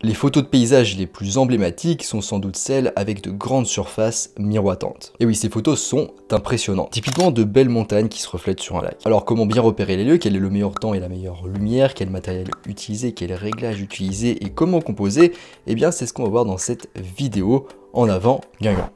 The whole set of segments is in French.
Les photos de paysages les plus emblématiques sont sans doute celles avec de grandes surfaces miroitantes. Et oui, ces photos sont impressionnantes. Typiquement de belles montagnes qui se reflètent sur un lac. Alors comment bien repérer les lieux, quel est le meilleur temps et la meilleure lumière, quel matériel utiliser, quel réglage utiliser et comment composer, eh bien c'est ce qu'on va voir dans cette vidéo. En avant, Guingamp.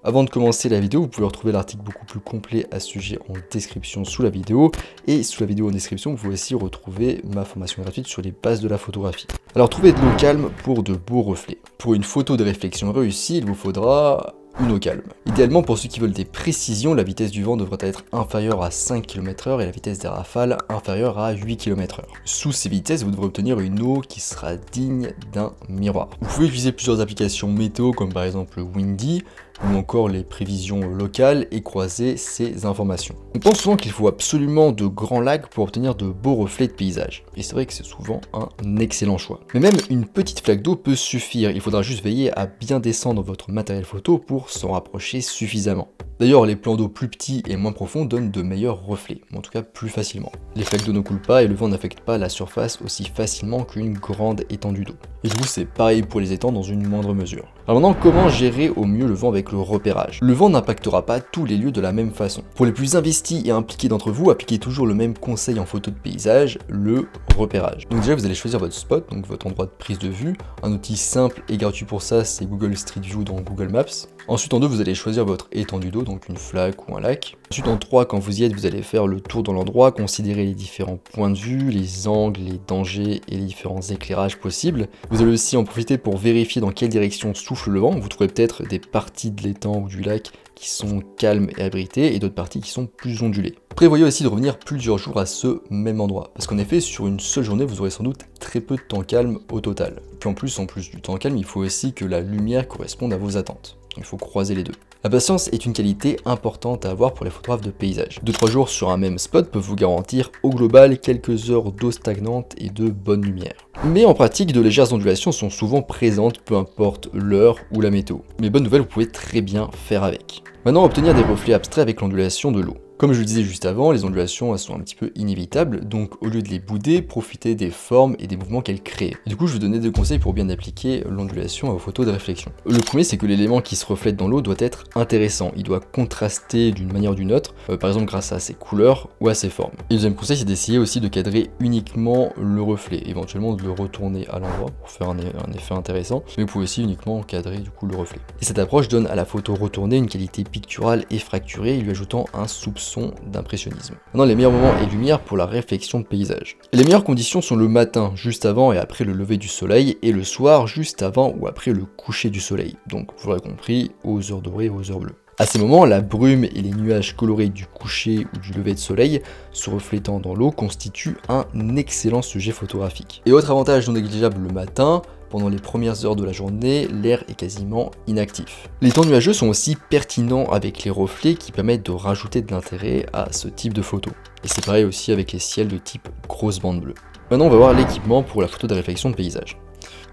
Avant de commencer la vidéo, vous pouvez retrouver l'article beaucoup plus complet à ce sujet en description sous la vidéo. Et sous la vidéo en description, vous pouvez aussi retrouver ma formation gratuite sur les bases de la photographie. Alors trouvez de l'eau calme pour de beaux reflets. Pour une photo de réflexion réussie, il vous faudra une eau calme. Idéalement, pour ceux qui veulent des précisions, la vitesse du vent devrait être inférieure à 5 km/h et la vitesse des rafales inférieure à 8 km/h. Sous ces vitesses, vous devrez obtenir une eau qui sera digne d'un miroir. Vous pouvez utiliser plusieurs applications météo comme par exemple Windy ou encore les prévisions locales et croiser ces informations. On pense souvent qu'il faut absolument de grands lacs pour obtenir de beaux reflets de paysage. Et c'est vrai que c'est souvent un excellent choix. Mais même une petite flaque d'eau peut suffire, il faudra juste veiller à bien descendre votre matériel photo pour s'en rapprocher suffisamment. D'ailleurs, les plans d'eau plus petits et moins profonds donnent de meilleurs reflets, ou en tout cas plus facilement. Les flaques d'eau ne coulent pas et le vent n'affecte pas la surface aussi facilement qu'une grande étendue d'eau. Et du coup, c'est pareil pour les étangs dans une moindre mesure. Alors maintenant, comment gérer au mieux le vent avec le repérage? Le vent n'impactera pas tous les lieux de la même façon. Pour les plus investis et impliqués d'entre vous, appliquez toujours le même conseil en photo de paysage, le repérage. Donc déjà, vous allez choisir votre spot, donc votre endroit de prise de vue. Un outil simple et gratuit pour ça, c'est Google Street View dans Google Maps. Ensuite en 2, vous allez choisir votre étendue d'eau, donc une flaque ou un lac. Ensuite en 3, quand vous y êtes, vous allez faire le tour dans l'endroit, considérer les différents points de vue, les angles, les dangers et les différents éclairages possibles. Vous allez aussi en profiter pour vérifier dans quelle direction souffle le vent. Vous trouverez peut-être des parties de l'étang ou du lac qui sont calmes et abritées et d'autres parties qui sont plus ondulées. Prévoyez aussi de revenir plusieurs jours à ce même endroit, parce qu'en effet, sur une seule journée, vous aurez sans doute très peu de temps calme au total. Puis en plus du temps calme, il faut aussi que la lumière corresponde à vos attentes. Il faut croiser les deux. La patience est une qualité importante à avoir pour les photographes de paysage. 2-3 jours sur un même spot peuvent vous garantir au global quelques heures d'eau stagnante et de bonne lumière. Mais en pratique, de légères ondulations sont souvent présentes, peu importe l'heure ou la météo. Mais bonne nouvelle, vous pouvez très bien faire avec. Maintenant, obtenir des reflets abstraits avec l'ondulation de l'eau. Comme je le disais juste avant, les ondulations elles sont un petit peu inévitables, donc au lieu de les bouder, profitez des formes et des mouvements qu'elles créent. Et du coup, je vais vous donner 2 conseils pour bien appliquer l'ondulation à vos photos de réflexion. Le premier, c'est que l'élément qui se reflète dans l'eau doit être intéressant, il doit contraster d'une manière ou d'une autre, par exemple grâce à ses couleurs ou à ses formes. Et le deuxième conseil, c'est d'essayer aussi de cadrer uniquement le reflet, éventuellement de le retourner à l'endroit pour faire un effet intéressant, mais vous pouvez aussi uniquement cadrer du coup le reflet. Et cette approche donne à la photo retournée une qualité picturale et fracturée, lui ajoutant un soupçon d'impressionnisme. Maintenant, les meilleurs moments et lumières pour la réflexion de paysage. Les meilleures conditions sont le matin, juste avant et après le lever du soleil, et le soir, juste avant ou après le coucher du soleil. Donc, vous l'aurez compris, aux heures dorées et aux heures bleues. À ces moments, la brume et les nuages colorés du coucher ou du lever de soleil se reflétant dans l'eau constituent un excellent sujet photographique. Et autre avantage non négligeable le matin, pendant les premières heures de la journée, l'air est quasiment inactif. Les temps nuageux sont aussi pertinents avec les reflets qui permettent de rajouter de l'intérêt à ce type de photo. Et c'est pareil aussi avec les ciels de type grosse bande bleue. Maintenant, on va voir l'équipement pour la photo de réflexion de paysage.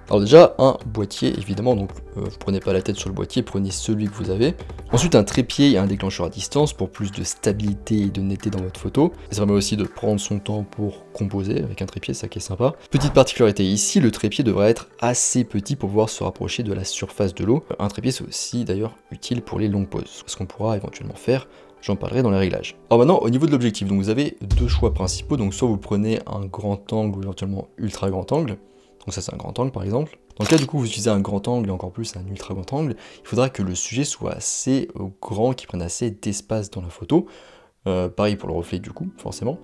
Alors déjà, un boîtier, évidemment, donc vous prenez pas la tête sur le boîtier, prenez celui que vous avez. Ensuite, un trépied et un déclencheur à distance pour plus de stabilité et de netteté dans votre photo. Et ça permet aussi de prendre son temps pour composer avec un trépied, ça qui est sympa. Petite particularité ici, le trépied devrait être assez petit pour pouvoir se rapprocher de la surface de l'eau. Un trépied, c'est aussi d'ailleurs utile pour les longues pauses, ce qu'on pourra éventuellement faire. J'en parlerai dans les réglages. Alors maintenant, au niveau de l'objectif, donc vous avez 2 choix principaux. Donc soit vous prenez un grand angle ou éventuellement ultra grand angle. Donc ça c'est un grand angle par exemple. Dans le cas du coup vous utilisez un grand angle et encore plus un ultra grand angle, il faudra que le sujet soit assez grand, qu'il prenne assez d'espace dans la photo. Pareil pour le reflet du coup, forcément.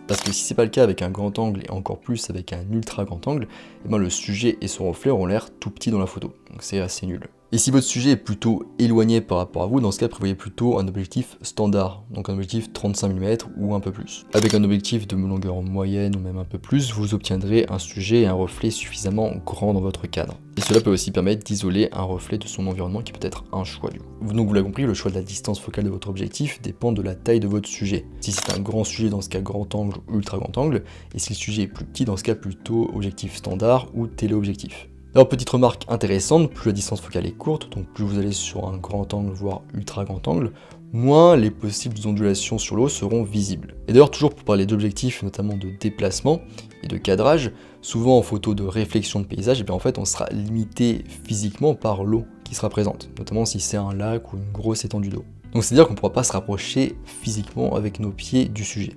Parce que si c'est pas le cas avec un grand angle et encore plus avec un ultra grand angle, eh ben le sujet et son reflet auront l'air tout petits dans la photo. Donc c'est assez nul. Et si votre sujet est plutôt éloigné par rapport à vous, dans ce cas, prévoyez plutôt un objectif standard, donc un objectif 35 mm ou un peu plus. Avec un objectif de longueur moyenne ou même un peu plus, vous obtiendrez un sujet et un reflet suffisamment grand dans votre cadre. Et cela peut aussi permettre d'isoler un reflet de son environnement qui peut être un choix du coup. Donc vous l'avez compris, le choix de la distance focale de votre objectif dépend de la taille de votre sujet. Si c'est un grand sujet, dans ce cas grand angle ou ultra grand angle, et si le sujet est plus petit, dans ce cas plutôt objectif standard ou téléobjectif. Alors petite remarque intéressante, plus la distance focale est courte, donc plus vous allez sur un grand angle voire ultra grand angle, moins les possibles ondulations sur l'eau seront visibles. Et d'ailleurs, toujours pour parler d'objectifs, notamment de déplacement et de cadrage, souvent en photo de réflexion de paysage, et bien en fait on sera limité physiquement par l'eau qui sera présente, notamment si c'est un lac ou une grosse étendue d'eau. Donc c'est-à-dire qu'on ne pourra pas se rapprocher physiquement avec nos pieds du sujet.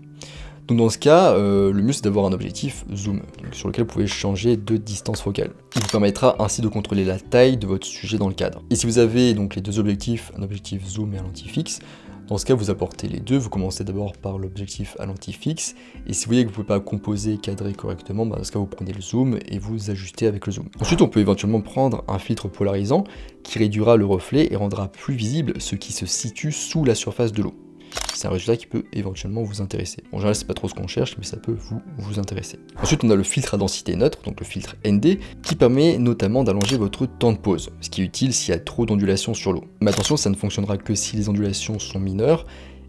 Donc dans ce cas, le mieux c'est d'avoir un objectif zoom, sur lequel vous pouvez changer de distance focale. Il vous permettra ainsi de contrôler la taille de votre sujet dans le cadre. Et si vous avez donc les deux objectifs, un objectif zoom et un lentille fixe, dans ce cas vous apportez les deux, vous commencez d'abord par l'objectif à lentille fixe, et si vous voyez que vous ne pouvez pas composer, cadrer correctement, dans ce cas vous prenez le zoom et vous ajustez avec le zoom. Ensuite on peut éventuellement prendre un filtre polarisant qui réduira le reflet et rendra plus visible ce qui se situe sous la surface de l'eau. C'est un résultat qui peut éventuellement vous intéresser. En général, c'est pas trop ce qu'on cherche, mais ça peut vous intéresser. Ensuite, on a le filtre à densité neutre, donc le filtre ND, qui permet notamment d'allonger votre temps de pause, ce qui est utile s'il y a trop d'ondulations sur l'eau. Mais attention, ça ne fonctionnera que si les ondulations sont mineures,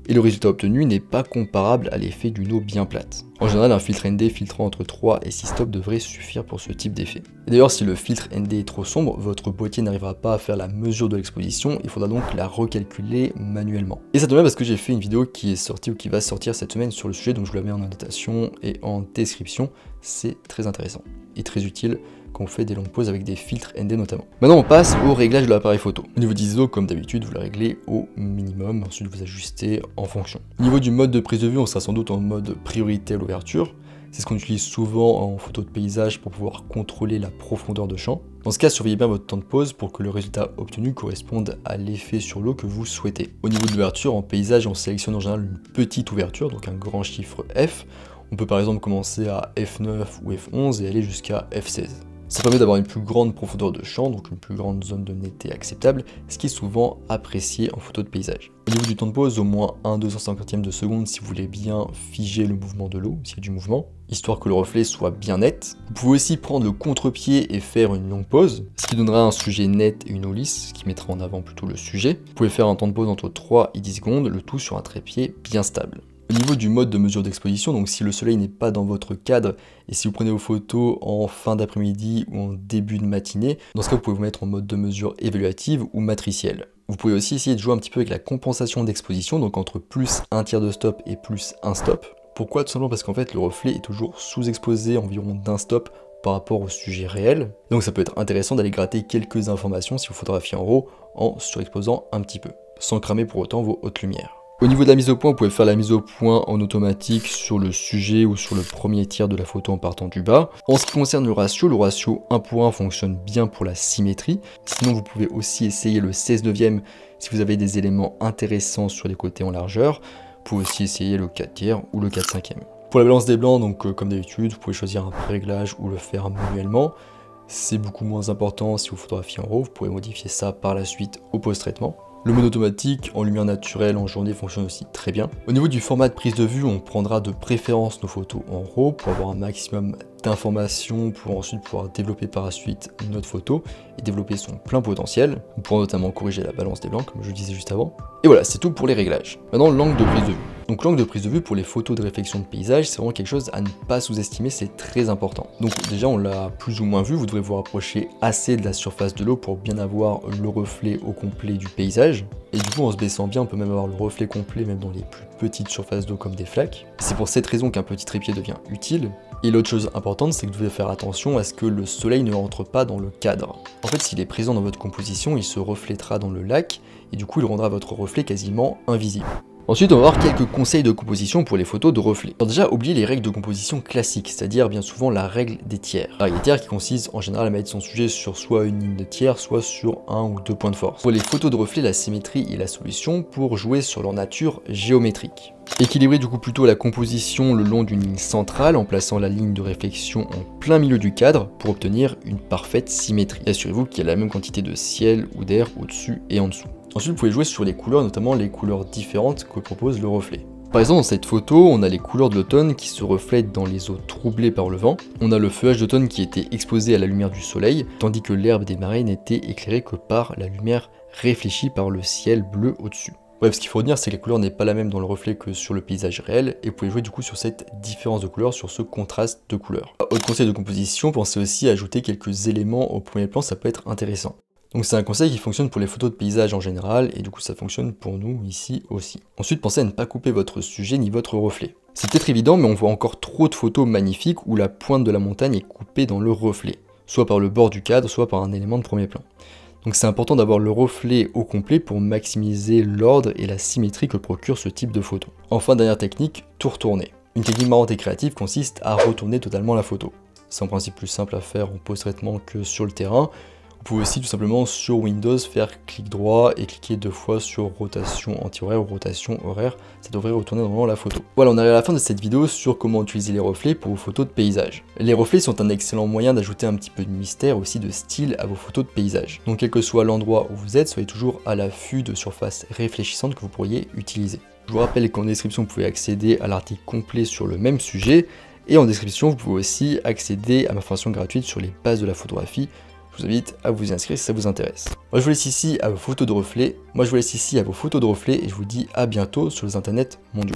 et le résultat obtenu n'est pas comparable à l'effet d'une eau bien plate. En général, un filtre ND filtrant entre 3 et 6 stops devrait suffire pour ce type d'effet. Et d'ailleurs, si le filtre ND est trop sombre, votre boîtier n'arrivera pas à faire la mesure de l'exposition, il faudra donc la recalculer manuellement. Et ça tombe bien parce que j'ai fait une vidéo qui est sortie ou qui va sortir cette semaine sur le sujet, donc je vous la mets en annotation et en description, c'est très intéressant et très utile quand on fait des longues pauses avec des filtres ND notamment. Maintenant on passe au réglage de l'appareil photo. Au niveau d'ISO, comme d'habitude, vous le réglez au minimum, ensuite vous ajustez en fonction. Au niveau du mode de prise de vue, on sera sans doute en mode priorité à l'ouverture. C'est ce qu'on utilise souvent en photo de paysage pour pouvoir contrôler la profondeur de champ. Dans ce cas, surveillez bien votre temps de pause pour que le résultat obtenu corresponde à l'effet sur l'eau que vous souhaitez. Au niveau de l'ouverture, en paysage, on sélectionne en général une petite ouverture, donc un grand chiffre F. On peut par exemple commencer à F9 ou F11 et aller jusqu'à F16. Ça permet d'avoir une plus grande profondeur de champ, donc une plus grande zone de netteté acceptable, ce qui est souvent apprécié en photo de paysage. Au niveau du temps de pause, au moins 1/250e de seconde si vous voulez bien figer le mouvement de l'eau, s'il y a du mouvement, histoire que le reflet soit bien net. Vous pouvez aussi prendre le contre-pied et faire une longue pause, ce qui donnera un sujet net et une eau lisse, ce qui mettra en avant plutôt le sujet. Vous pouvez faire un temps de pause entre 3 et 10 secondes, le tout sur un trépied bien stable. Au niveau du mode de mesure d'exposition, donc si le soleil n'est pas dans votre cadre et si vous prenez vos photos en fin d'après-midi ou en début de matinée, dans ce cas vous pouvez vous mettre en mode de mesure évaluative ou matricielle. Vous pouvez aussi essayer de jouer un petit peu avec la compensation d'exposition, donc entre plus un tiers de stop et plus un stop. Pourquoi? Tout simplement parce qu'en fait le reflet est toujours sous-exposé environ d'un stop par rapport au sujet réel. Donc ça peut être intéressant d'aller gratter quelques informations si vous photographiez en RAW en surexposant un petit peu, sans cramer pour autant vos hautes lumières. Au niveau de la mise au point, vous pouvez faire la mise au point en automatique sur le sujet ou sur le premier tiers de la photo en partant du bas. En ce qui concerne le ratio 1 pour 1 fonctionne bien pour la symétrie. Sinon, vous pouvez aussi essayer le 16/9 si vous avez des éléments intéressants sur les côtés en largeur. Vous pouvez aussi essayer le 4 tiers ou le 4/5. Pour la balance des blancs, donc comme d'habitude, vous pouvez choisir un pré-réglage ou le faire manuellement. C'est beaucoup moins important si vous photographiez en RAW, vous pourrez modifier ça par la suite au post-traitement. Le mode automatique en lumière naturelle en journée fonctionne aussi très bien. Au niveau du format de prise de vue, on prendra de préférence nos photos en RAW pour avoir un maximum d'informations pour ensuite pouvoir développer par la suite notre photo et développer son plein potentiel. On pourra notamment corriger la balance des blancs comme je le disais juste avant. Et voilà, c'est tout pour les réglages. Maintenant, l'angle de prise de vue. Donc l'angle de prise de vue pour les photos de réflexion de paysage, c'est vraiment quelque chose à ne pas sous-estimer, c'est très important. Donc déjà on l'a plus ou moins vu, vous devrez vous rapprocher assez de la surface de l'eau pour bien avoir le reflet au complet du paysage. Et du coup en se baissant bien, on peut même avoir le reflet complet même dans les plus petites surfaces d'eau comme des flaques. C'est pour cette raison qu'un petit trépied devient utile. Et l'autre chose importante, c'est que vous devez faire attention à ce que le soleil ne rentre pas dans le cadre. En fait, s'il est présent dans votre composition, il se reflètera dans le lac, et du coup il rendra votre reflet quasiment invisible. Ensuite, on va voir quelques conseils de composition pour les photos de reflets. Alors déjà, oubliez les règles de composition classiques, c'est-à-dire bien souvent la règle des tiers. La règle des tiers qui consiste en général à mettre son sujet sur soit une ligne de tiers, soit sur un ou deux points de force. Pour les photos de reflets, la symétrie est la solution pour jouer sur leur nature géométrique. Équilibrez du coup plutôt la composition le long d'une ligne centrale en plaçant la ligne de réflexion en plein milieu du cadre pour obtenir une parfaite symétrie. Assurez-vous qu'il y a la même quantité de ciel ou d'air au-dessus et en dessous. Ensuite, vous pouvez jouer sur les couleurs, notamment les couleurs différentes que propose le reflet. Par exemple, dans cette photo, on a les couleurs de l'automne qui se reflètent dans les eaux troublées par le vent. On a le feuillage d'automne qui était exposé à la lumière du soleil, tandis que l'herbe des marais n'était éclairée que par la lumière réfléchie par le ciel bleu au-dessus. Bref, ce qu'il faut retenir, c'est que la couleur n'est pas la même dans le reflet que sur le paysage réel, et vous pouvez jouer du coup sur cette différence de couleur, sur ce contraste de couleurs. Autre conseil de composition, pensez aussi à ajouter quelques éléments au premier plan, ça peut être intéressant. Donc c'est un conseil qui fonctionne pour les photos de paysage en général, et du coup ça fonctionne pour nous ici aussi. Ensuite, pensez à ne pas couper votre sujet ni votre reflet. C'est peut-être évident, mais on voit encore trop de photos magnifiques où la pointe de la montagne est coupée dans le reflet, soit par le bord du cadre, soit par un élément de premier plan. Donc c'est important d'avoir le reflet au complet pour maximiser l'ordre et la symétrie que procure ce type de photo. Enfin, dernière technique, tout retourner. Une technique marrante et créative consiste à retourner totalement la photo. C'est en principe plus simple à faire en post-traitement que sur le terrain. Vous pouvez aussi tout simplement sur Windows faire clic droit et cliquer 2 fois sur rotation anti-horaire ou rotation horaire, ça devrait retourner normalement la photo. Voilà, on arrive à la fin de cette vidéo sur comment utiliser les reflets pour vos photos de paysage. Les reflets sont un excellent moyen d'ajouter un petit peu de mystère, aussi de style à vos photos de paysage. Donc quel que soit l'endroit où vous êtes, soyez toujours à l'affût de surfaces réfléchissantes que vous pourriez utiliser. Je vous rappelle qu'en description vous pouvez accéder à l'article complet sur le même sujet, et en description vous pouvez aussi accéder à ma formation gratuite sur les bases de la photographie. Je vous invite à vous y inscrire si ça vous intéresse. Moi je vous laisse ici à vos photos de reflets, et je vous dis à bientôt sur les internets mondiaux.